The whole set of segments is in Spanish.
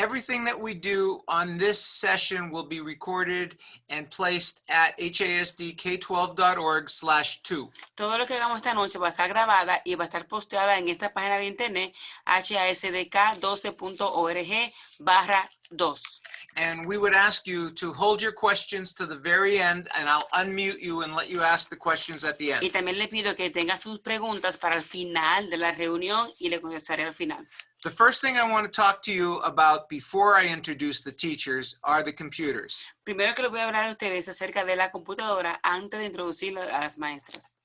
Everything that we do on this session will be recorded and placed at hasdk12.org/2. Todo lo que hagamos esta noche va a estar grabada y va a estar posteada en esta página de internet hasdk12.org/2. And we would ask you to hold your questions to the very end, and I'll unmute you and let you ask the questions at the Y end. también le pido que tenga sus preguntas para el final de la reunión y le contestaré al final. The first thing I want to talk to you about before I introduce the teachers are the computers. Primero que les voy a hablar a ustedes acerca de la computadora antes de introducir a las maestras.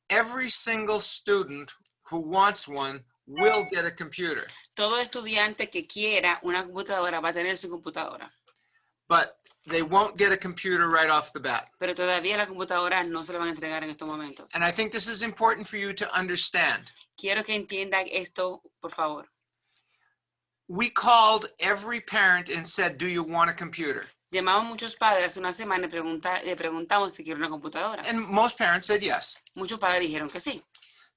Every single student who wants one will get a computer. Todo estudiante que quiera una computadora va a tener su computadora. But they won't get a computer right off the bat. Pero todavía la computadora no se la van a entregar en estos momentos. And I think this is important for you to understand. Quiero que entiendan esto, por favor. We called every parent and said, do you want a computer? Llamamos a muchos padres una semana y le preguntamos si quieren una computadora. And most parents said yes. Muchos padres dijeron que sí.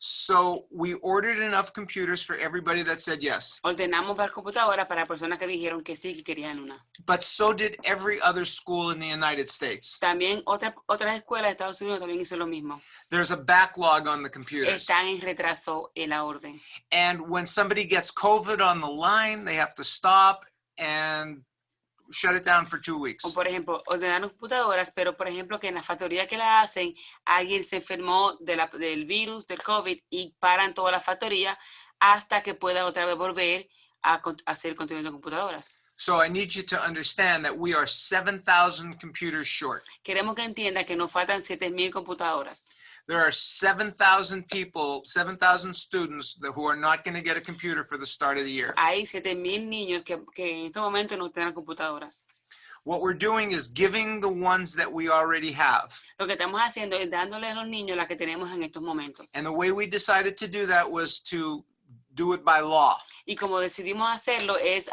So we ordered enough computers for everybody that said yes. Ordenamos las computadoras para personas que dijeron que sí, que querían una. But so did every other school in the United States. También otras escuelas de Estados Unidos también hizo lo mismo. There's a backlog on the computers. Están en retraso en la orden. And when somebody gets COVID on the line, they have to stop and shut it down for 2 weeks. O por ejemplo, ordenaron computadoras, pero por ejemplo que en la factoría que la hacen, alguien se enfermó del virus, del COVID, y paran toda la factoría hasta que pueda otra vez volver a hacer contenido de computadoras. So I need you to understand that we are 7,000 computers short. Queremos que entienda que nos faltan 7,000 computadoras. There are 7,000 people, 7,000 students who are not going to get a computer for the start of the year. Hay 7,000 niños que en este momento no tienen computadoras. What we're doing is giving the ones that we already have. Lo que estamos haciendo es dándole a los niños las que tenemos en estos momentos. And the way we decided to do that was to do it by law. Y como decidimos hacerlo es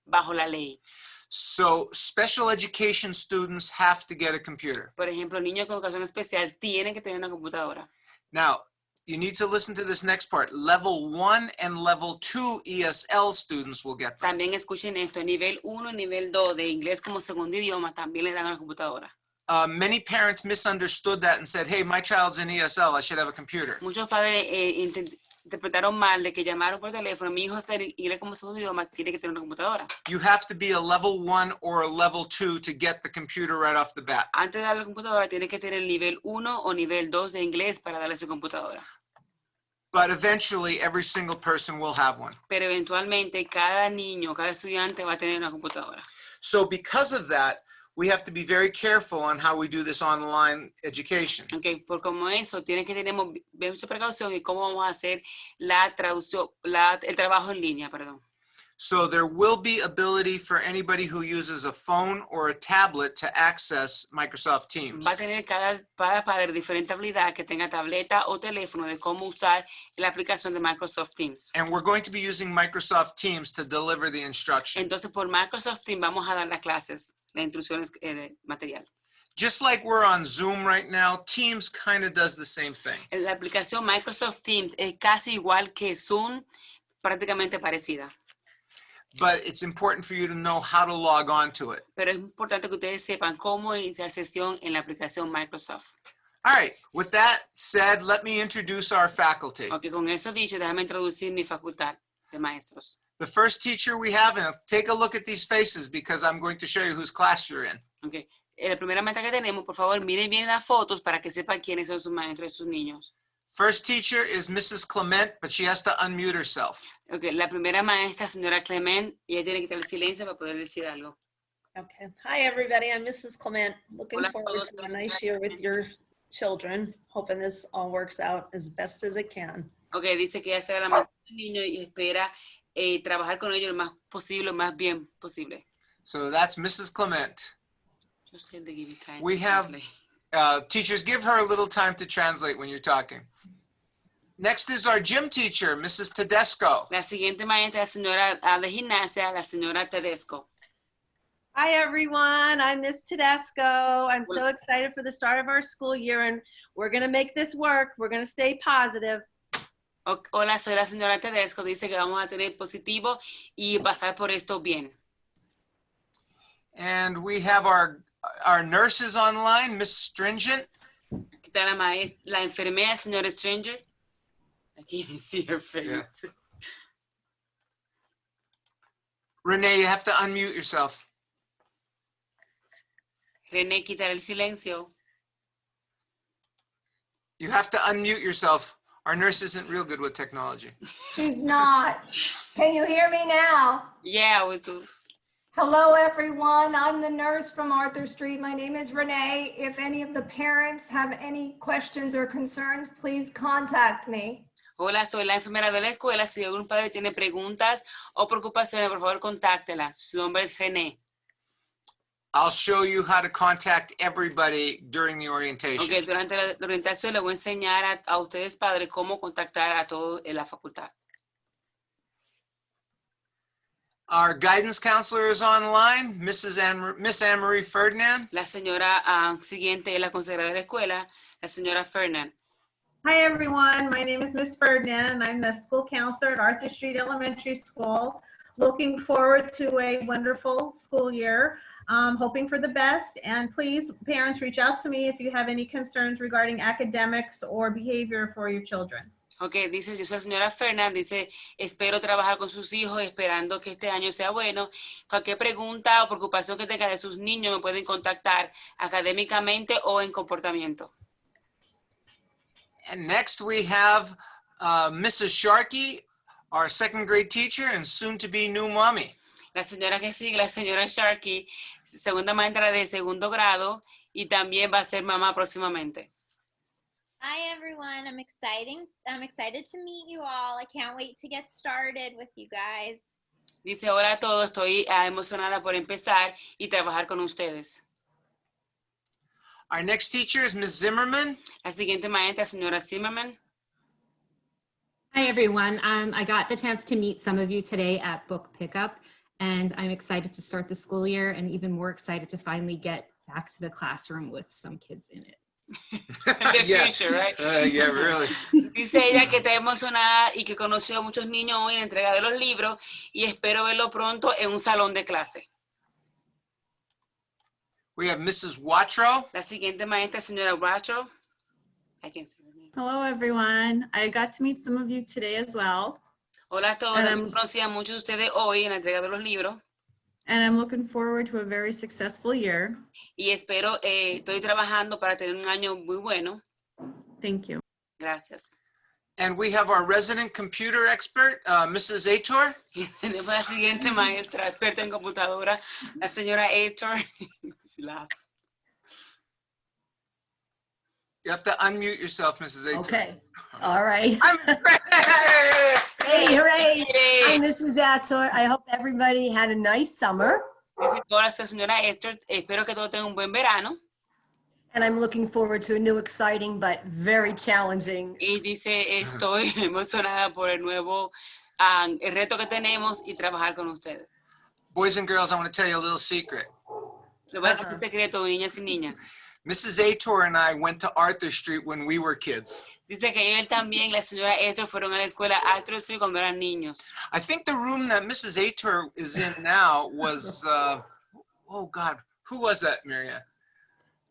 bajo la ley. So special education students have to get a computer. Por ejemplo, niños con educación especial tienen que tener una computadora. Now, you need to listen to this next part. Level 1 and Level 2 ESL students will get them. También escuchen esto, nivel 1 y nivel 2 de inglés como segundo idioma también le dan una computadora. Many parents misunderstood that and said, hey, my child's in ESL, I should have a computer. Muchos padres interpretaron mal de que llamaron por teléfono, mi hijo está en inglés como segundo idioma, tiene que tener una computadora. You have to be a Level 1 or a Level 2 to get the computer right off the bat. Antes de darle la computadora, tiene que tener el nivel 1 o nivel 2 de inglés para darle su computadora. But eventually, every single person will have one. Pero eventualmente, cada niño, cada estudiante va a tener una computadora. So because of that, we have to be very careful on how we do this online education. Okay, por como eso, tienen que tener mucha precaución en cómo vamos a hacer la traducción, el trabajo en línea, perdón. So there will be ability for anybody who uses a phone or a tablet to access Microsoft Teams. Va a tener cada padre diferente habilidad que tenga tableta o teléfono de cómo usar la aplicación de Microsoft Teams. And we're going to be using Microsoft Teams to deliver the instruction. Entonces, por Microsoft Teams vamos a dar las clases, las instrucciones material. Just like we're on Zoom right now, Teams kind of does the same thing. La aplicación Microsoft Teams es casi igual que Zoom, prácticamente parecida. But it's important for you to know how to log on to it. Pero es importante que ustedes sepan cómo iniciar sesión en la aplicación Microsoft. All right, with that said, let me introduce our faculty. Okay, con eso dicho, déjame introducir mi facultad de maestros. The first teacher we have, and take a look at these faces because I'm going to show you whose class you're in. Okay. La primera meta que tenemos, por favor, miren bien las fotos para que sepan quiénes son sus maestros y sus niños. First teacher is Mrs. Clement, but she has to unmute herself. Okay, la primera maestra, señora Clement, y ella tiene que quitar el silencio para poder decir algo. Okay. Hi, everybody. I'm Mrs. Clement. Looking Hola, forward to a nice year with your children. Hoping this all works out as best as it can. Okay, dice que ella será la maestra del niño y espera trabajar con ellos lo más posible, lo más bien posible. So that's Mrs. Clement. Just give me time We to have translate. teachers, give her a little time to translate when you're talking. Next is our gym teacher, Mrs. Tedesco. La siguiente maestra, la señora de gimnasia, la señora Tedesco. Hi, everyone. I'm Miss Tedesco. I'm so excited for the start of our school year, and we're going to make this work. We're going to stay positive. Hola, soy la señora Tedesco. Dice que vamos a tener positivo y pasar por esto bien. And we have our nurses online, Miss Stringent. Aquí está la enfermera, señora Stranger. I can't even see her face. Yeah. Renee, you have to unmute yourself. René, quitar el silencio. You have to unmute yourself. Our nurse isn't real good with technology. She's not. Can you hear me now? Yeah, we do. Hello, everyone. I'm the nurse from Arthur Street. My name is Renee. If any of the parents have any questions or concerns, please contact me. Hola, soy la enfermera de la escuela. Si algún padre tiene preguntas o preocupaciones, por favor, contáctela. Su nombre es René. I'll show you how to contact everybody during the orientation. Okay, durante la orientación le voy a enseñar a ustedes, padres, cómo contactar a todos en la facultad. Our guidance counselor is online, Miss Anne-Marie Ferdinand. La señora siguiente es la consejera de la escuela, la señora Fernand. Hi, everyone. My name is Miss Ferdinand. I'm the school counselor at Arthur Street Elementary School. Looking forward to a wonderful school year. Hoping for the best. And please, parents, reach out to me if you have any concerns regarding academics or behavior for your children. Ok, dice, yo soy la señora Fernand, dice, espero trabajar con sus hijos, esperando que este año sea bueno. Cualquier pregunta o preocupación que tenga de sus niños me pueden contactar académicamente o en comportamiento. And next we have Mrs. Sharkey, our second grade teacher and soon to be new mommy. La señora que sigue, la señora Sharkey, segunda maestra de segundo grado y también va a ser mamá próximamente. Hi everyone, I'm excited to meet you all. I can't wait to get started with you guys. Dice, hola a todos, estoy emocionada por empezar y trabajar con ustedes. Our next teacher is Ms. Zimmerman. La siguiente maestra, señora Zimmerman. Hi, everyone. I got the chance to meet some of you today at book pickup, and I'm excited to start the school year and even more excited to finally get back to the classroom with some kids in it. The future, right? Yeah, really. Dice ella que está emocionada y que conoció a muchos niños hoy en la entrega de los libros y espero verlo pronto en un salón de clase. We have Mrs. Watro. La siguiente maestra, señora Bracho. I can't see her name. Hello, everyone. I got to meet some of you today as well. Hola a todos, conocí a muchos de ustedes hoy en la entrega de los libros. And I'm looking forward to a very successful year. Y espero, estoy trabajando para tener un año muy bueno. Thank you. Gracias. And we have our resident computer expert, Mrs. Ator. Y tenemos la siguiente maestra, experta en computadora, la señora Aitor. She laughed. You have to unmute yourself, Mrs. Ator. Okay. All right. Hey! Hey, hooray. Hey. Hi, Mrs. Ator. I hope everybody had a nice summer. Dice, hola, soy señora Aitor. Espero que todos tengan un buen verano. And I'm looking forward to a new, exciting, but very challenging. Y dice, estoy emocionada por el nuevo el reto que tenemos y trabajar con ustedes. Boys and girls, I want to tell you a little secret. Le voy a decir un secreto, niñas y niñas. Mrs. Ator and I went to Arthur Street when we were kids. Dice que él también, la señora Aitor, fueron a la escuela Arthur Street cuando eran niños. I think the room that Mrs. Ator is in now was, oh God, who was that, Marianne?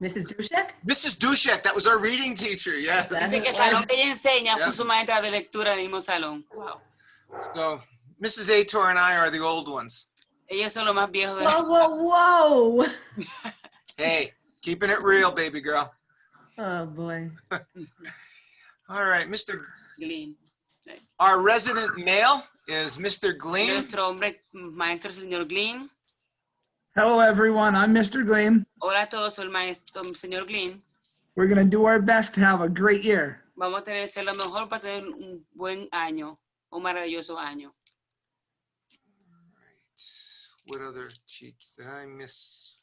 Mrs. Dushek? Mrs. Dushek, that was our reading teacher, yes. Dice que el salón que ella enseña fue su maestra de lectura en el mismo salón. Wow. So, Mrs. Ator and I are the old ones. Ellos son los más viejos de Whoa, whoa, whoa. Hey, keeping it real, baby girl. Oh, boy. All right, Mr. Glean. Our resident male is Mr. Gleam. Nuestro hombre maestro, señor Glean. Hello, everyone. I'm Mr. Gleam. Hola a todos, soy el maestro, señor Glean. We're going to do our best to have a great year. Vamos a tener que hacer lo mejor para tener un buen año, un maravilloso año. What other cheats did I miss?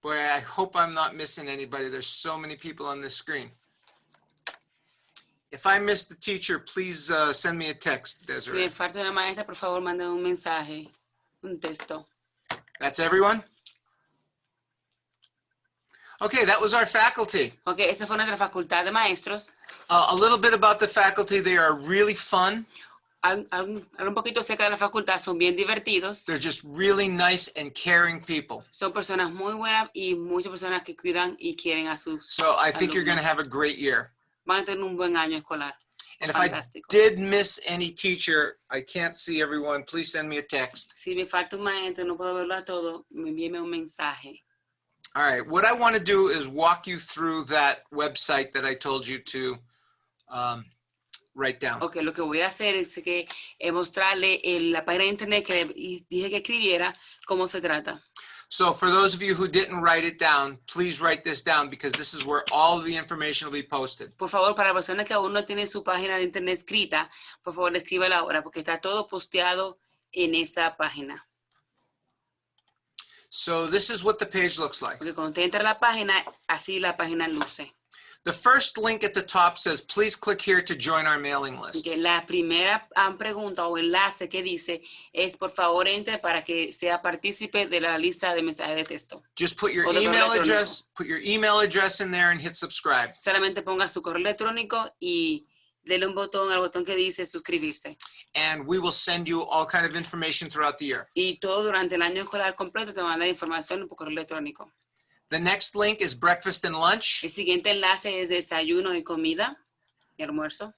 Boy, I hope I'm not missing anybody. There's so many people on this screen. If I missed the teacher, please send me a text, Si me Desiree. falta una maestra, por favor, manden un mensaje, un texto. That's everyone? Okay, that was our faculty. Ok, esa fue nuestra facultad de maestros. A little bit about the faculty. They are really fun. Hablo un poquito acerca de la facultad, son bien divertidos. They're just really nice and caring people. Son personas muy buenas y muchas personas que cuidan y quieren a sus So I think you're going to alumnos. have a great year. Van a tener un buen año escolar. And if I Fantástico. did miss any teacher, I can't see everyone. Please send me a text. Si me falta un maestro, no puedo verlo a todo, envíeme un mensaje. All right. What I want to do is walk you through that website that I told you to write down. Ok, lo que voy a hacer es que mostrarle la página de internet que dije que escribiera, cómo se trata. So for those of you who didn't write it down, please write this down because this is where all of the information will be posted. Por favor, para las personas que aún no tienen su página de internet escrita, por favor, escríbala ahora porque está todo posteado en esa página. So this is what the page looks like. Porque cuando usted entra a la página, así la página luce. The first link at the top says, please click here to join our mailing list. Que la primera pregunta o enlace que dice es, por favor, entre para que sea partícipe de la lista de mensajes de texto. Just put your O de correo email electrónico. address, put your email address in there and hit subscribe. Solamente ponga su correo electrónico y dele un botón al botón que dice suscribirse. And we will send you all kind of information throughout the year. Y todo durante el año escolar completo te manda información por correo electrónico. The next link is breakfast and lunch. El siguiente enlace es desayuno y comida y almuerzo.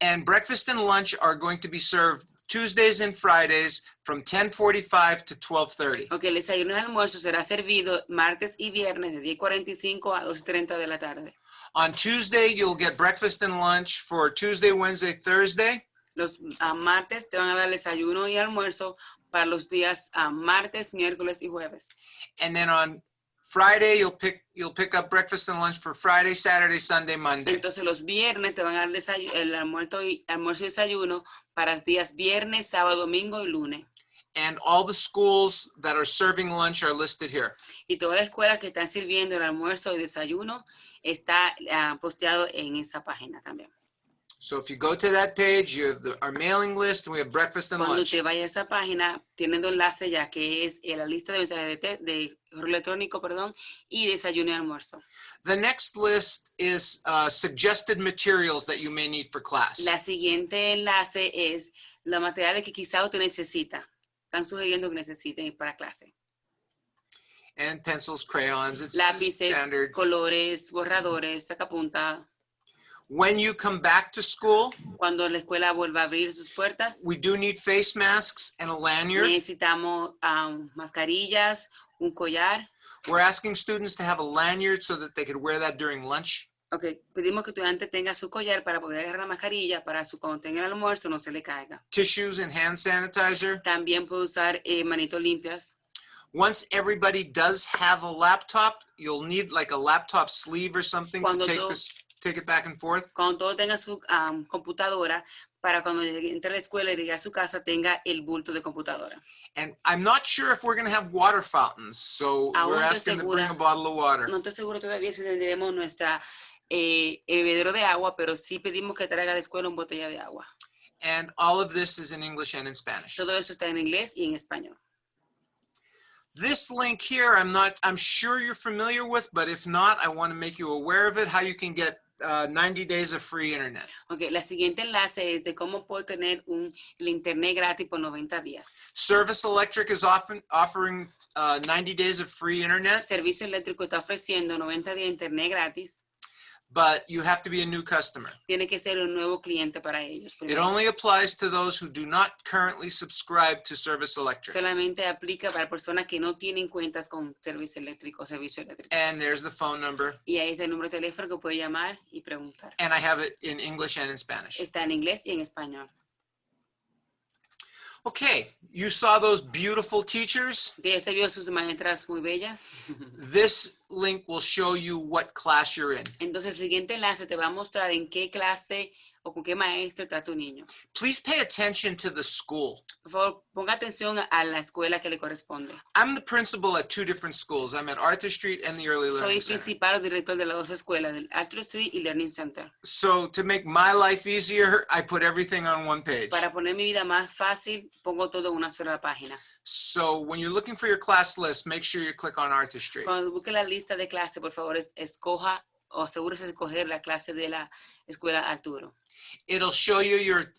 And breakfast and lunch are going to be served Tuesdays and Fridays from 10:45 to 12:30. Ok, el desayuno y el almuerzo será servido martes y viernes de 10:45 a 2:30 de la tarde. On Tuesday, you'll get breakfast and lunch for Tuesday, Wednesday, Thursday. Los martes te van a dar desayuno y almuerzo para los días martes, miércoles y jueves. And then on Friday, you'll pick up breakfast and lunch for Friday, Saturday, Sunday, Monday. Entonces los viernes te van a dar el almuerzo y desayuno para los días viernes, sábado, domingo y lunes. And all the schools that are serving lunch are listed here. Y todas las escuelas que están sirviendo el almuerzo y desayuno está posteado en esa página también. So if you go to that page, you have our mailing list, and we have breakfast and Cuando lunch. te vaya a esa página, tienen dos enlaces ya que es la lista de mensajes de correo electrónico, perdón, y desayuno y almuerzo. The next list is suggested materials that you may need for class. La siguiente enlace es los materiales que quizá usted necesita. Están sugiriendo que necesiten para clase. And pencils, crayons, it's just Lápices, standard. colores, borradores, sacapunta. When you come back to school, Cuando la escuela vuelva a abrir sus puertas, we do need face masks and a lanyard. necesitamos mascarillas, un collar. We're asking students to have a lanyard so that they could wear that during lunch. Ok, pedimos que el estudiante tenga su collar para poder agarrar la mascarilla para cuando tenga el almuerzo no se le caiga. Tissues and hand sanitizer. También puede usar manitos limpias. Once everybody does have a laptop, you'll need like a laptop sleeve or something to Cuando take it back and forth. Cuando todo tenga su computadora, para cuando entre a la escuela y llegue a su casa tenga el bulto de computadora. And I'm not sure if we're going to have water fountains, so Aún we're no estoy asking to bring a segura. bottle of water. No estoy seguro todavía si tendremos nuestra bebedero de agua, pero sí pedimos que traiga a la escuela una botella de agua. And all of this is in English and in Spanish. Todo eso está en inglés y en español. This link here, I'm sure you're familiar with, but if not, I want to make you aware of it, how you can get 90 days of free internet. Okay, la siguiente enlace es de cómo puedo tener el internet gratis por 90 días. Service Electric is often offering 90 days of free internet, Servicio Eléctrico está ofreciendo 90 días de internet gratis. but you have to be a new customer. Tiene que ser un nuevo cliente para ellos. It primero. only applies to those who do not currently subscribe to Service Electric. Solamente aplica para personas que no tienen cuentas con servicio eléctrico. And there's the phone number. Y ahí está el número de teléfono que puede llamar y preguntar. And I have it in English and in Spanish. Está en inglés y en español. Okay, you saw those beautiful teachers. Que usted vio sus maestras muy bellas. This link will show you what class you're in. Entonces el siguiente enlace te va a mostrar en qué clase o con qué maestro está tu niño. Please pay attention to the school. Por favor, ponga atención a la escuela que le corresponde. I'm the principal at two different schools. I'm at Arthur Street and the Early Soy Learning Center. principal o director de las dos escuelas, del Arthur Street y Learning Center. So to make my life easier, I put everything on one page. Para poner mi vida más fácil, pongo todo en una sola página. So when you're looking for your class list, make sure you click on Arthur Street. Cuando busque la lista de clase, por favor, escoja o asegúrese de coger la clase de la escuela Arturo. It'll show you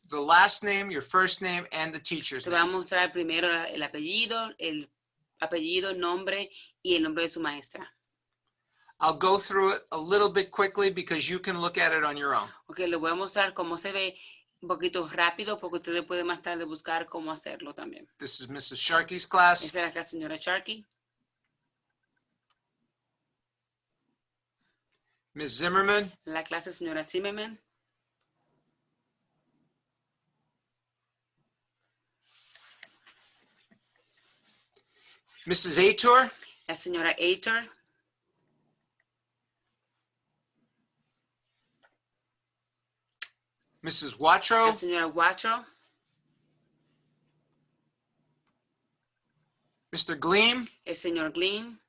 the last name, your first name, and the teacher's Te va a name. mostrar primero el apellido, nombre y el nombre de su maestra. I'll go through it a little bit quickly because you can look at it on your own. Ok, les voy a mostrar cómo se ve un poquito rápido porque ustedes pueden más tarde buscar cómo hacerlo también. This is Mrs. Sharkey's class. Esa es la señora Sharkey. Ms. Zimmerman, La clase señora Zimmerman. Mrs. Ator, La señora Ator. Mrs. La Watro, señora Watro. Mr. Gleam, El señor Glean.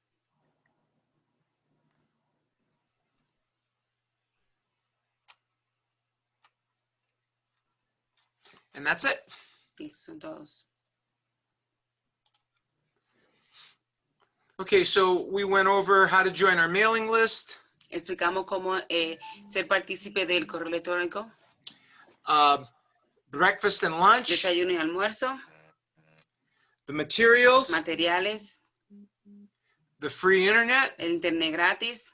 and that's it. Y son todos. Okay, so we went over how to join our mailing list, Explicamos cómo ser partícipe del correo electrónico, breakfast and lunch, desayuno y almuerzo, the materials, materiales, the free internet, el internet gratis,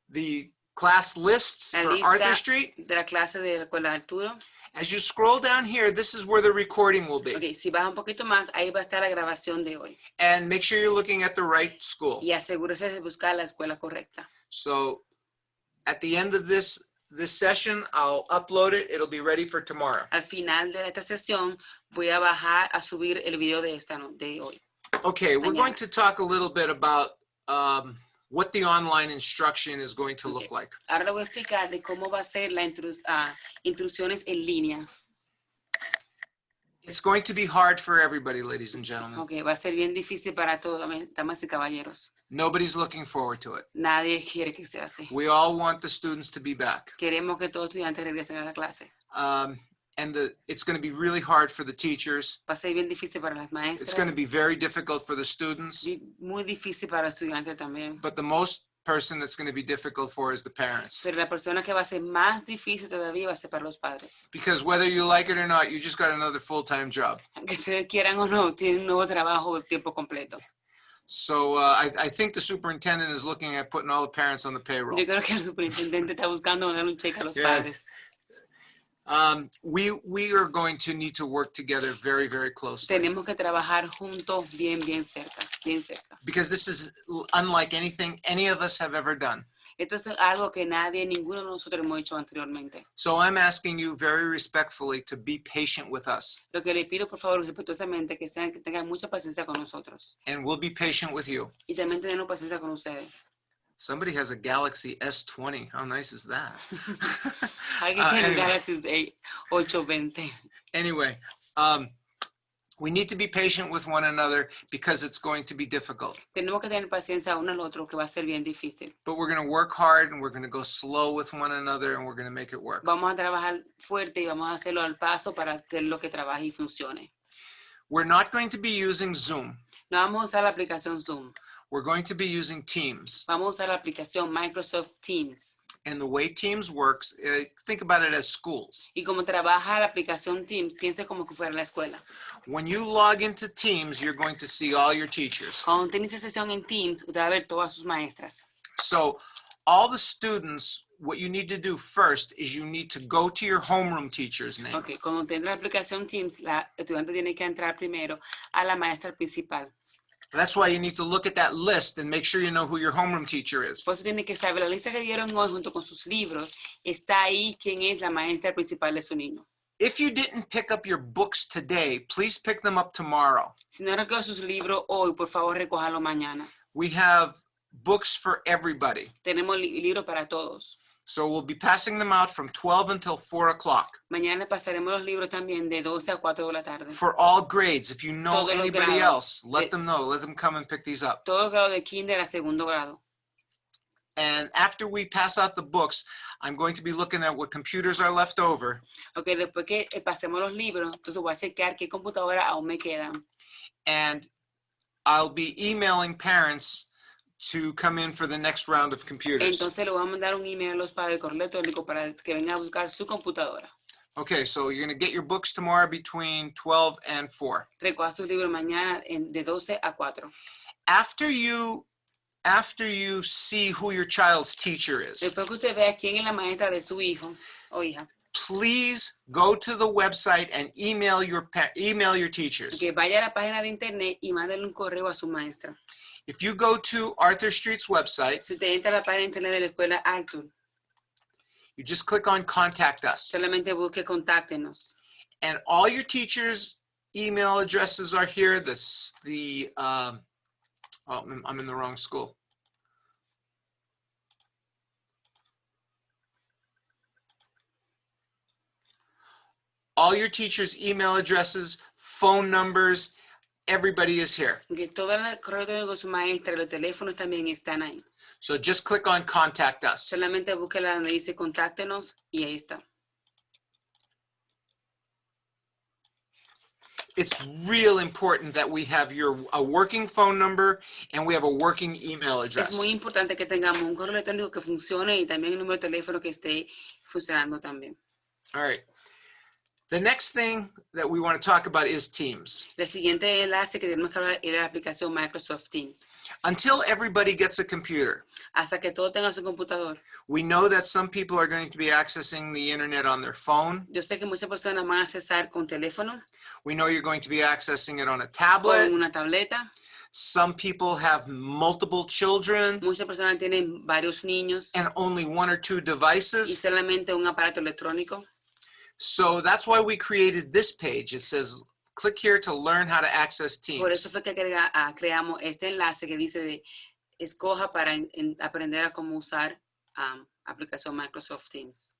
the class lists la for lista Arthur Street. de la clase de la escuela Arturo. As you scroll down here, this is where the recording will be. Ok, si baja un poquito más, ahí va a estar la grabación de hoy. And make sure you're looking at the right school. Y asegúrese de buscar la escuela correcta. So at the end of this session, I'll upload it. It'll be ready for tomorrow. Al final de esta sesión, voy a bajar a subir el video de hoy. Okay, we're Mañana. going to talk a little bit about what the online instruction is going to look like. Ahora le voy a explicar de cómo va a ser la instrucciones en línea. It's going to be hard for everybody, ladies and gentlemen. Ok, va a ser bien difícil para todos, damas y caballeros. Nobody's looking forward to it. Nadie quiere que sea así. We all want the students to be back. Queremos que todos los estudiantes regresen a la clase. And it's going to be really hard for the teachers. Va a ser bien difícil para las It's going to maestras. be very difficult for the students. Muy difícil para los estudiantes también. But the most person that's going to be difficult for is the parents. Pero la persona que va a ser más difícil todavía va a ser para los padres. Because whether you like it or not, you just got another full-time job. Aunque ustedes quieran o no, tienen un nuevo trabajo de tiempo completo. So I think the superintendent is looking at putting all the parents on the payroll. Yo creo que el superintendente está buscando mandar un cheque a los Yeah. padres. We are going to need to work together very, very closely. Tenemos que trabajar juntos bien cerca, bien cerca. Because this is unlike anything any of us have ever done. Esto es algo que ninguno de nosotros hemos hecho anteriormente. So I'm asking you very respectfully to be patient with us. Lo que le pido, por favor, respetuosamente, que tengan mucha paciencia con nosotros. And we'll be patient with you. Y también tenemos paciencia con ustedes. Somebody has a Galaxy S20. How nice is that? Alguien tiene Anyway. Galaxy 820. Anyway, we need to be patient with one another because it's going to be difficult. Tenemos que tener paciencia uno al otro, que va a ser bien difícil. But we're going to work hard and we're going to go slow with one another and we're going to make it work. Vamos a trabajar fuerte y vamos a hacerlo al paso para hacer lo que trabaje y funcione. We're not going to be using Zoom. No vamos a usar la aplicación Zoom. We're going to be using Teams. Vamos a usar la aplicación Microsoft Teams. And the way Teams works, think about it as schools. Y como trabaja la aplicación Teams, piense como que fuera la escuela. When you log into Teams, you're going to see all your teachers. Cuando usted inicia sesión en Teams, usted va a ver todas sus maestras. So all the students, what you need to do first is you need to go to your homeroom teacher's name. Ok, cuando usted entra a la aplicación Teams, la estudiante tiene que entrar primero a la maestra principal. That's why you need to look at that list and make sure you know who your homeroom teacher is. Por eso tiene que saber, la lista que dieron hoy junto con sus libros, está ahí quién es la maestra principal de su niño. If you didn't pick up your books today, please pick them up tomorrow. Si no recoge sus libros hoy, por favor, recójalo mañana. We have books for everybody. Tenemos libros para todos. So we'll be passing them out from 12 until 4 o'clock Mañana pasaremos los libros también de 12 a 4 de la tarde. for all grades. If you know Todos los anybody grados. else, let them know. Let them come and pick these up. Todos los grados de kinder a segundo grado. And after we pass out the books, I'm going to be looking at what computers are left over. Ok, después que pasemos los libros, entonces voy a chequear qué computadora aún me quedan. And I'll be emailing parents to come in for the next round of computers. Entonces le voy a mandar un email a los padres, correo electrónico, para que vengan a buscar su computadora. Okay, so you're going to get your books tomorrow between 12 and 4. Recoja su libro mañana de 12 a 4. After you see who your child's teacher is, Después que usted vea quién es la maestra de su hijo o hija, please go to the website and email your teachers. que vaya a la página de internet y mándale un correo a su maestra. If you go to Arthur Street's website, Si usted entra a la página de internet de la escuela Arthur, you just click on Contact Us. solamente busque contáctenos. And all your teachers' email addresses are here. I'm in the wrong school. All your teachers' email addresses, phone numbers, everybody is here. Que todo el correo electrónico de su maestra, los teléfonos también están ahí. So just click on Contact Us. Solamente búsquela donde dice contáctenos y ahí está. It's real important that we have a working phone number and we have a working email Es address. muy importante que tengamos un correo electrónico que funcione y también un número de teléfono que esté funcionando también. All right. The next thing that we want to talk about is Teams. El siguiente enlace que tenemos que hablar es de la aplicación Microsoft Teams. Until everybody gets a computer, Hasta que todos tengan su computador. we know that some people are going to be accessing the internet on their phone. Yo sé que muchas personas van a accesar con teléfono, We know you're going to be accessing it on a con tablet. una tableta. Some people have multiple children Muchas personas tienen varios niños and only 1 or 2 y devices. solamente un aparato electrónico. So that's why we created this page. It says, click here to learn how to access Por eso Teams. fue que creamos este enlace que dice de escoja para aprender a cómo usar aplicación Microsoft Teams.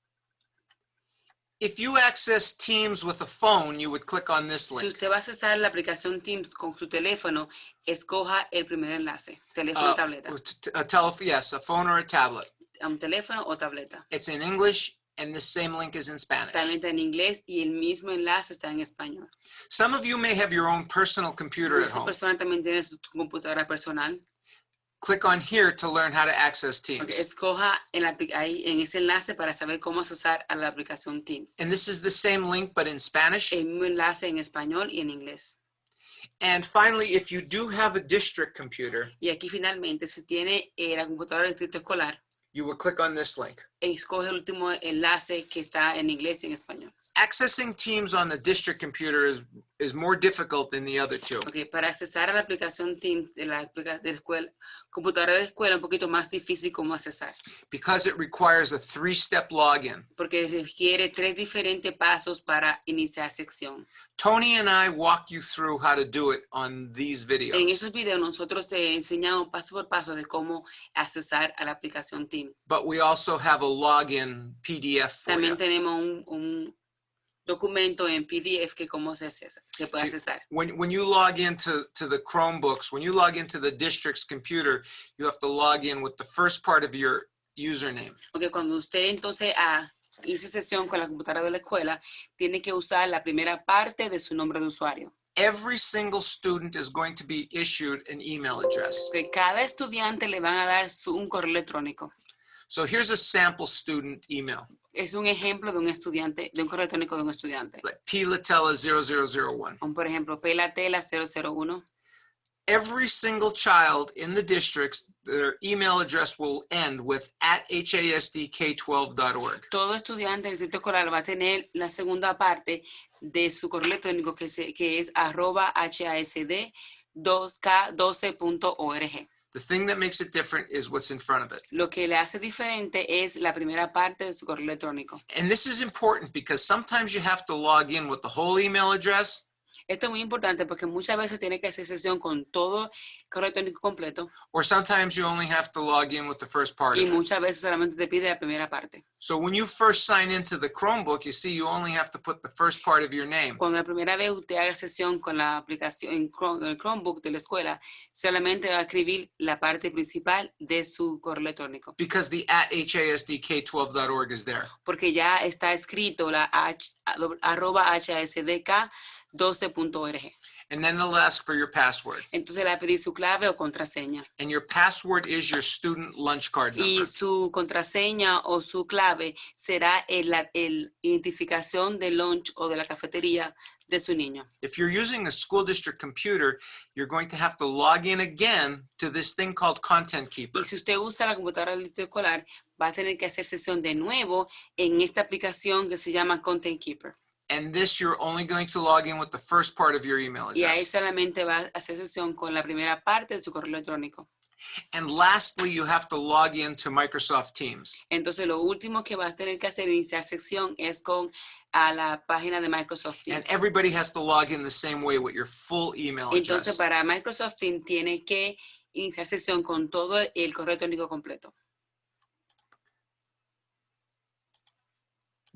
If you access Teams with a phone, you would click on this Si link. usted va a accesar la aplicación Teams con su teléfono, escoja el primer enlace, teléfono o tableta. Yes, a phone or a tablet. Un teléfono o tableta. It's in English, and the same link is in Spanish. También está en inglés y el mismo enlace está en español. Some of you may have your own personal computer at Muchas home. personas también tienen su computadora personal. Click on here to learn how to access Porque Teams. escoja ahí en ese enlace para saber cómo accesar a la aplicación Teams. And this is the same link, but in Spanish. El mismo enlace en español y en inglés. And finally, if you do have a district computer, Y aquí finalmente, si tiene la computadora del distrito escolar, you will click on this link. escoge el último enlace que está en inglés y en español. Accessing Teams on a district computer is more difficult than the other two. Okay, para accesar a la aplicación Teams de la escuela, computadora de la escuela, un poquito más difícil cómo accesar. Because it requires a 3-step login. Porque requiere 3 diferentes pasos para iniciar sección. Tony and I walk you through how to do it on these En videos. esos videos nosotros te enseñamos paso por paso de cómo accesar a la aplicación Teams. But we also have a login PDF for También you. tenemos un documento en PDF que cómo se puede accesar. When you log into the Chromebooks, when you log into the district's computer, you have to log in with the first part of your username. Porque cuando usted entonces inicia sesión con la computadora de la escuela, tiene que usar la primera parte de su nombre de usuario. Every single student is going to be issued an email address. Porque cada estudiante le van a dar un correo electrónico. So here's a sample student email. Es un ejemplo de un estudiante, de un correo electrónico de un estudiante. Like P. Latella 0001. Por ejemplo, Pelatela 001. Every single child in the districts, their email address will end with @hasdk12.org. Todo estudiante del distrito escolar va a tener la segunda parte de su correo electrónico que es @hasd2k12.org. The thing that makes it different is what's in front of it. Lo que le hace diferente es la primera parte de su correo electrónico. And this is important because sometimes you have to log in with the whole email address. Esto es muy importante porque muchas veces tiene que hacer sesión con todo correo electrónico completo Or sometimes you only have to log in with the first part y of it. muchas veces solamente te pide la primera parte. So when you first sign into the Chromebook, you see you only have to put the first part of your name. Cuando la primera vez usted haga sesión con la aplicación en el Chromebook de la escuela, solamente va a escribir la parte principal de su correo electrónico. Because the @hasdk12.org is there. Porque ya está escrito la @hasdk12.org. And then it'll ask for your password. Entonces le va a pedir su clave o contraseña. And your password is your student lunch card number. Y su contraseña o su clave será el identificación del lunch o de la cafetería de su niño. If you're using a school district computer, you're going to have to log in again to this thing called Content Keeper. Y si usted usa la computadora del distrito escolar, va a tener que hacer sesión de nuevo en esta aplicación que se llama Content Keeper. And this, you're only going to log in with the first part of your email Y ahí address. solamente va a hacer sesión con la primera parte de su correo electrónico. And lastly, you have to log in to Microsoft Teams. Entonces, lo último que vas a tener que hacer iniciar sección es con a la página de Microsoft Teams. And everybody has to log in the same way with your full email Entonces, address. para Microsoft Teams tiene que iniciar sesión con todo el correo electrónico completo.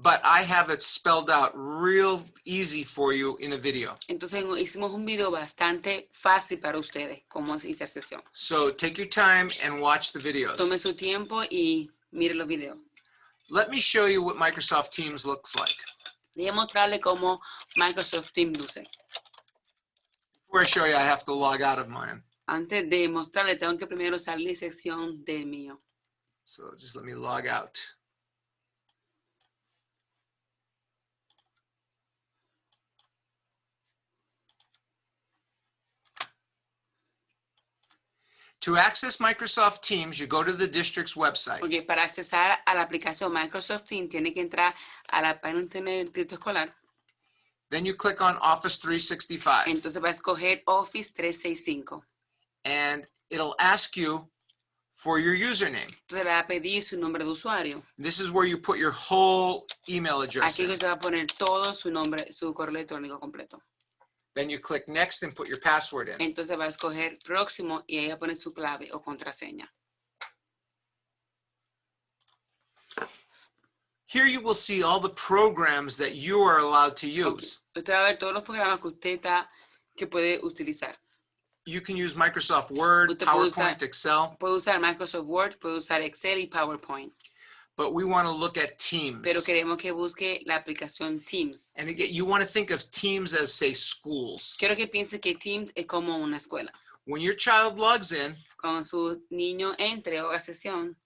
But I have it spelled out real easy for you in a video. Entonces, hicimos un video bastante fácil para ustedes, cómo iniciar sesión. So take your time and watch the videos. Tome su tiempo y mire los videos. Let me show you what Microsoft Teams looks like. Voy a mostrarle cómo Microsoft Teams luce. Before I show you, I have to log out of mine. Antes de mostrarle, tengo que primero salir sección del mío. So just let me log out. To access Microsoft Teams, you go to the district's website. Porque para accesar a la aplicación Microsoft Teams, tiene que entrar a la página de internet del distrito escolar. Then you click on Office 365. Entonces va a escoger Office 365. And it'll ask you for your username. Entonces le va a pedir su nombre de usuario. This is where you put your whole email address Aquí in. usted va a poner todo su nombre, su correo electrónico completo. Then you click Next and put your password in. Entonces va a escoger próximo y ahí va a poner su clave o contraseña. Here you will see all the programs that you are allowed to use. Usted va a ver todos los programas que puede utilizar. You can use Microsoft Word, Usted puede PowerPoint, Excel, Puede usar Microsoft Word, puede usar Excel y PowerPoint. but we want to look at Teams. Pero queremos que busque la aplicación Teams. And again, you want to think of Teams as, say, schools. Quiero que piense que Teams es como una escuela. When your child logs in, Cuando su niño entre o haga sesión,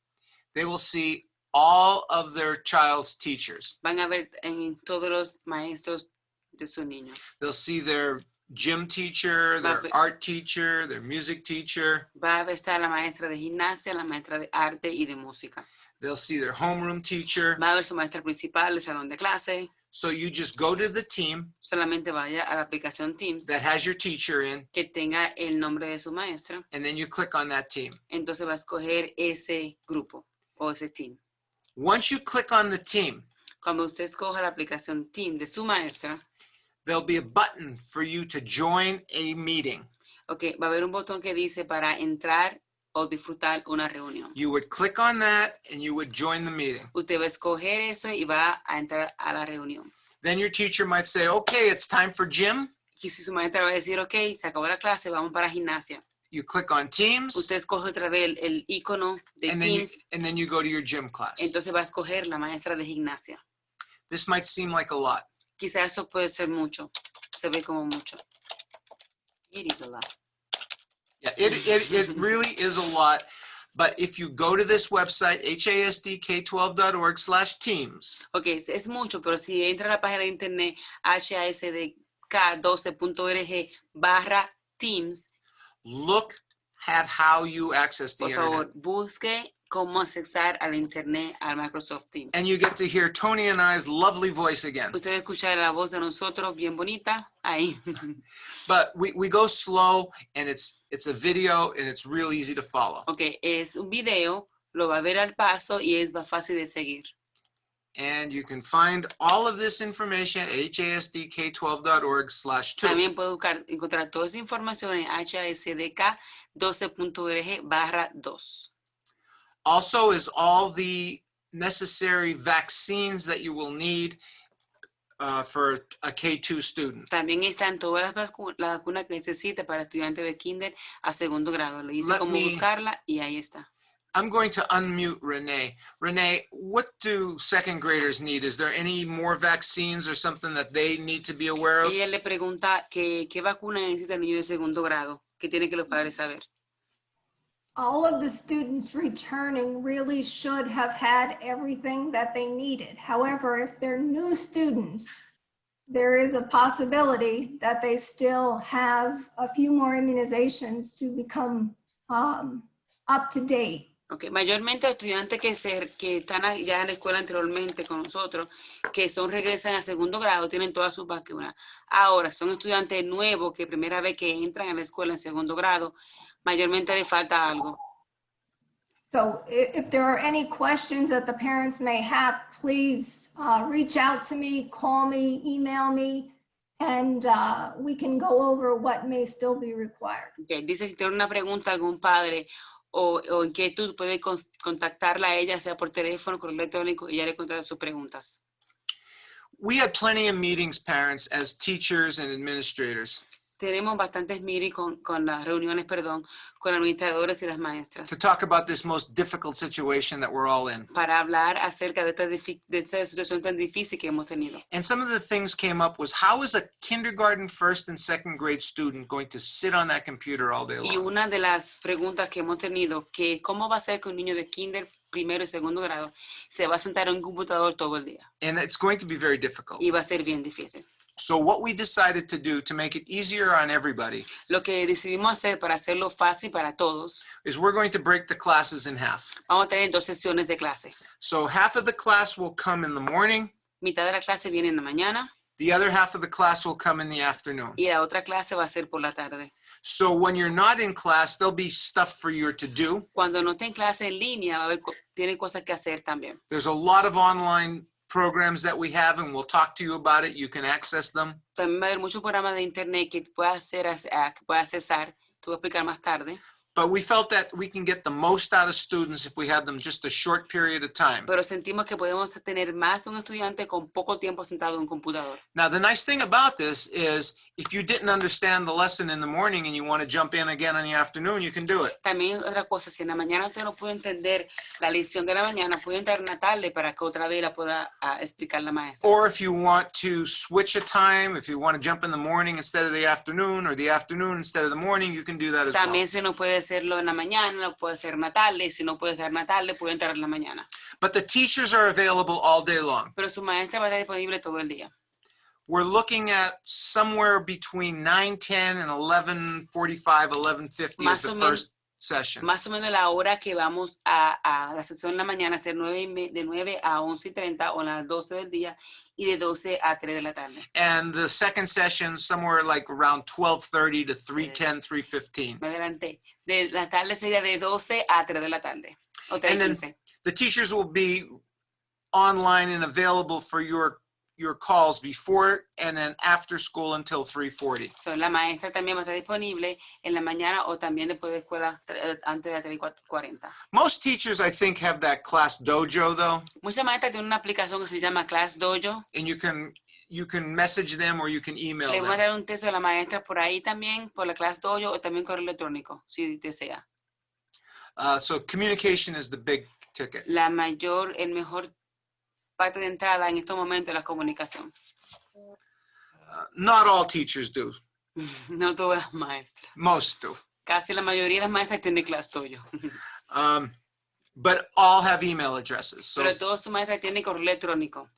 they will see all of their child's teachers. van a ver en todos los maestros de su niño. They'll see their gym teacher, their art teacher, their music teacher. Va a estar la maestra de gimnasia, la maestra de arte y de música. They'll see their homeroom teacher. Va a ver su maestra principal, el salón de clase. So you just go to the team Solamente vaya a la aplicación Teams that has your teacher in, que tenga el nombre de su maestra. and then you click on that team. Entonces va a escoger ese grupo o ese team. Once you click on the team, Cuando usted escoja la aplicación Team de su maestra, there'll be a button for you to join a meeting. okay, va a haber un botón que dice para entrar o disfrutar una reunión. You would click on that and you would join the meeting. Usted va a escoger eso y va a entrar a la reunión. Then your teacher might say, okay, it's time for gym. Y si su maestra va a decir, ok, se acabó la clase, vamos para gimnasia. You click on Teams, Usted escoge otra vez el icono de and then, Teams, and then you go to your gym class. entonces va a escoger la maestra de gimnasia. This might seem like a lot. Quizás esto puede ser mucho, se ve como mucho. It is a lot. Yeah, it really is a lot. But if you go to this website, hasdk12.org/teams, Ok, es mucho, pero si entra a la página de internet hasdk12.org/teams, look at how you access the por internet. favor, busque cómo accesar al internet al Microsoft Teams. And you get to hear Tony and I's lovely voice again. Usted escucha la voz de nosotros bien bonita ahí. But we go slow, and it's a video, and it's real easy to follow. Ok, es un video, lo va a ver al paso y es más fácil de seguir. And you can find all of this information at hasdk12.org/2. También puede encontrar toda esa información en hasdk12.org/2. Also is all the necessary vaccines that you will need for a K2 student. También están todas las vacunas que necesita para estudiantes de kinder a segundo grado. Le dice Let cómo me- buscarla y ahí está. I'm going to unmute Renee. Renee, what do second graders need? Is there any more vaccines or something that they need to be aware of? Ella le pregunta qué vacuna necesita el niño de segundo grado, que tienen que los padres saber. All of the students returning really should have had everything that they needed. However, if they're new students, there is a possibility that they still have a few more immunizations to become up to date. Okay. Mayormente estudiantes que están ya en la escuela anteriormente con nosotros, que regresan a segundo grado, tienen todas sus vacunas. Ahora, son estudiantes nuevos que primera vez que entran a la escuela en segundo grado, mayormente les falta algo. So if there are any questions that the parents may have, please reach out to me, call me, email me, and we can go over what may still be required. Okay. Dice que si tiene una pregunta a algún padre o inquietud, puede contactarla a ella, sea por teléfono, correo electrónico, y ella le contesta sus preguntas. We had plenty of meetings, parents, as teachers and administrators, Tenemos bastantes meetings con las reuniones, con administradores y las maestras, to talk about this most difficult situation that we're all in. para hablar acerca de esta situación tan difícil que hemos tenido. And some of the things came up was, how is a kindergarten, first and second grade student going to sit on that computer all day Y long? una de las preguntas que hemos tenido, que cómo va a ser que un niño de kinder, primero y segundo grado, se va a sentar en un computador todo el día. And it's going to be very difficult. Y va a ser bien difícil. So what we decided to do to make it easier on everybody Lo que decidimos hacer para hacerlo fácil para todos, is we're going to break the classes in half. vamos a tener 2 sesiones de clase. So half of the class will come in the morning, Mitad de la clase viene en la mañana the other half of the class will come in the afternoon. y la otra clase va a ser por la tarde. So when you're not in class, there'll be stuff for you to do. Cuando no esté en clase en línea, va a haber, tienen cosas que hacer también. There's a lot of online programs that we have, and we'll talk to you about it. You can access them. También va a haber muchos programas de internet que puedas accesar. Te voy a explicar más tarde. But we felt that we can get the most out of students if we have them just a short period of time. Pero sentimos que podemos tener más de un estudiante con poco tiempo sentado en un computador. Now, the nice thing about this is if you didn't understand the lesson in the morning and you want to jump in again in the afternoon, you can do it. También otra cosa, si en la mañana usted no puede entender la lección de la mañana, puede entrar en la tarde para que otra vez la pueda explicar la maestra. Or if you want to switch a time, if you want to jump in the morning instead of the afternoon or the afternoon instead of the morning, you can do that as well. También si no puede hacerlo en la mañana, lo puede hacer en la tarde. Si no puede hacer en la tarde, puede entrar en la mañana. But the teachers are available all day long. Pero su maestra va a estar disponible todo el día. We're looking at somewhere between 9:10 and 11:45, 11:50 is the first session. Más o menos la hora que vamos a la sesión en la mañana, ser de 9 a 11:30 o las 12 del día y de 12 a 3 de la tarde. And the second session somewhere like around 12:30 to 3:10, 3:15. Me adelanté. De la tarde sería de 12 a 3 de la tarde. O 3:15. The teachers will be online and available for your calls before and then after school until 3:40. So, la maestra también va a estar disponible en la mañana o también después de escuela antes de las 3:40. Most teachers, I think, have that class dojo though. Muchas maestras tienen una aplicación que se llama Class Dojo. And you can message them or you can email Le voy a them. dar un texto a la maestra por ahí también, por la Class Dojo o también correo electrónico, si desea. So communication is the big ticket. El mejor parte de entrada en estos momentos es la comunicación. Not all teachers do. No todas las maestras. Most do. Casi la mayoría de las maestras tienen Class Dojo. But all have email addresses. So Pero todas sus maestras tienen correo electrónico.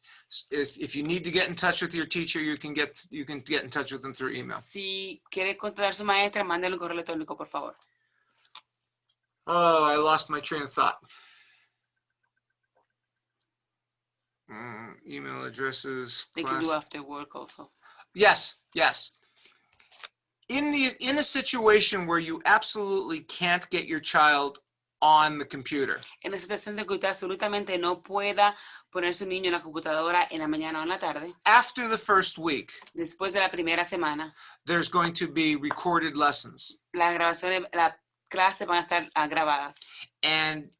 if you need to get in touch with your teacher, you can get in touch with them through email. Si quiere contactar a su maestra, mándale un correo electrónico, por favor. Oh, I lost my train of thought. Email addresses. They can do class. after work also. Yes. In a situation where you absolutely can't get your child on the computer, En la situación de que usted absolutamente no pueda poner su niño en la computadora en la mañana o en la tarde, after the first week, después de la primera semana, there's going to be recorded lessons las clases van a estar grabadas and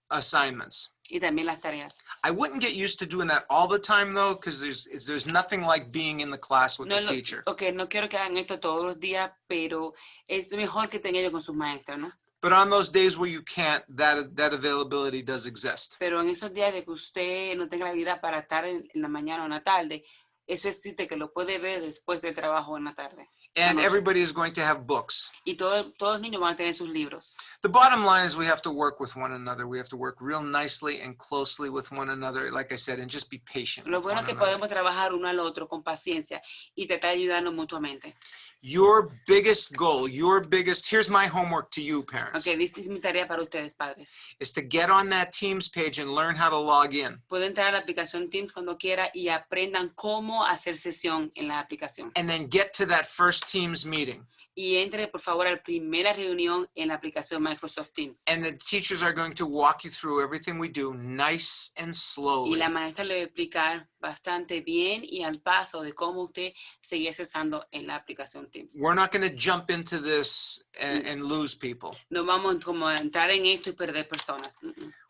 assignments. y también las tareas. I wouldn't get used to doing that all the time though, because there's nothing like being in the class with the teacher. No quiero que hagan esto todos los días, pero es mejor que tengan ellos con sus maestras, ¿no? But on those days where you can't, that availability does exist. Pero en esos días de que usted no tenga la habilidad para estar en la mañana o en la tarde, eso existe que lo puede ver después del trabajo en la tarde. And Anoche. everybody is going to have books. Y todos los niños van a tener sus libros. The bottom line is we have to work with one another. We have to work real nicely and closely with one another, like I said, and just be patient Lo with bueno one es que another. podemos trabajar uno al otro con paciencia y tratar de ayudarnos mutuamente. Your biggest goal, here's my homework to you, parents, Ok, esta es mi tarea para ustedes, padres. is to get on that Teams page and learn how to log in. Pueden entrar a la aplicación Teams cuando quiera y aprendan cómo hacer sesión en la aplicación. And then get to that first Teams meeting. Y entre, por favor, a la primera reunión en la aplicación Microsoft Teams. And the teachers are going to walk you through everything we do nice and Y slowly. la maestra le va a explicar bastante bien y al paso de cómo usted sigue accesando en la aplicación Teams. We're not going to jump into this and lose people. No vamos como a entrar en esto y perder personas.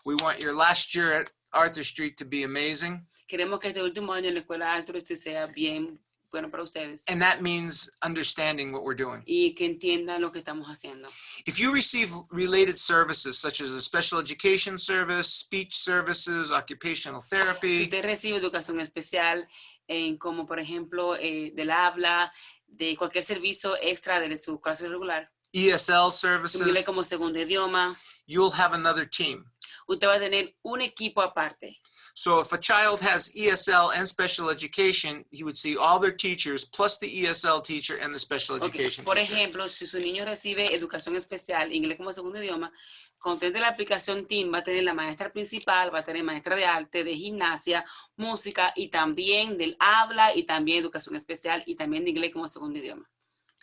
We want your last year at Arthur Street to be amazing. Queremos que este último año en la escuela Arthur sea bien bueno para ustedes. And that means understanding what we're doing. Y que entiendan lo que estamos haciendo. If you receive related services such as a special education service, speech services, occupational Si therapy, usted recibe educación especial, como por ejemplo del habla, de cualquier servicio extra de su clase regular, ESL su services, inglés como segundo idioma, you'll have another team. usted va a tener un equipo aparte. So if a child has ESL and special education, he would see all their teachers plus the ESL teacher and the special Okay. education Por teacher. ejemplo, si su niño recibe educación especial, inglés como segundo idioma, cuando usted de la aplicación Team va a tener la maestra principal, va a tener maestra de arte, de gimnasia, música y también del habla y también educación especial y también de inglés como segundo idioma.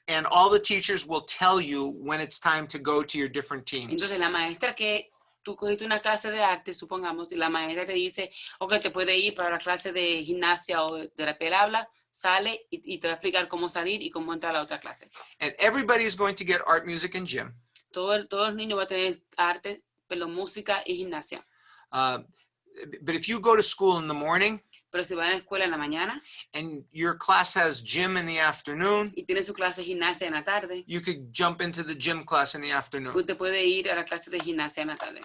And all the teachers will tell you when it's time to go to your different teams. Entonces la maestra que tú cogiste una clase de arte, supongamos, y la maestra te dice, ok, te puede ir para la clase de gimnasia o de terapia del habla, sale y te va a explicar cómo salir y cómo entrar a la otra clase. And everybody is going to get art, music, and gym. Todos los niños van a tener arte, pero música y gimnasia. But if you go to school in the morning Pero si van a la escuela en la mañana and your class has gym in the afternoon, y tiene su clase de gimnasia en la tarde, you could jump into the gym class in the afternoon. usted puede ir a la clase de gimnasia en la tarde.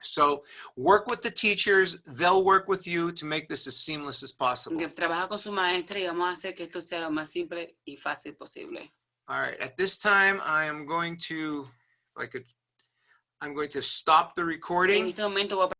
So work with the teachers. They'll work with you to make this as seamless as possible. Que trabaja con su maestra y vamos a hacer que esto sea lo más simple y fácil posible. All right, at this time, I'm going to stop the recording. En este momento voy a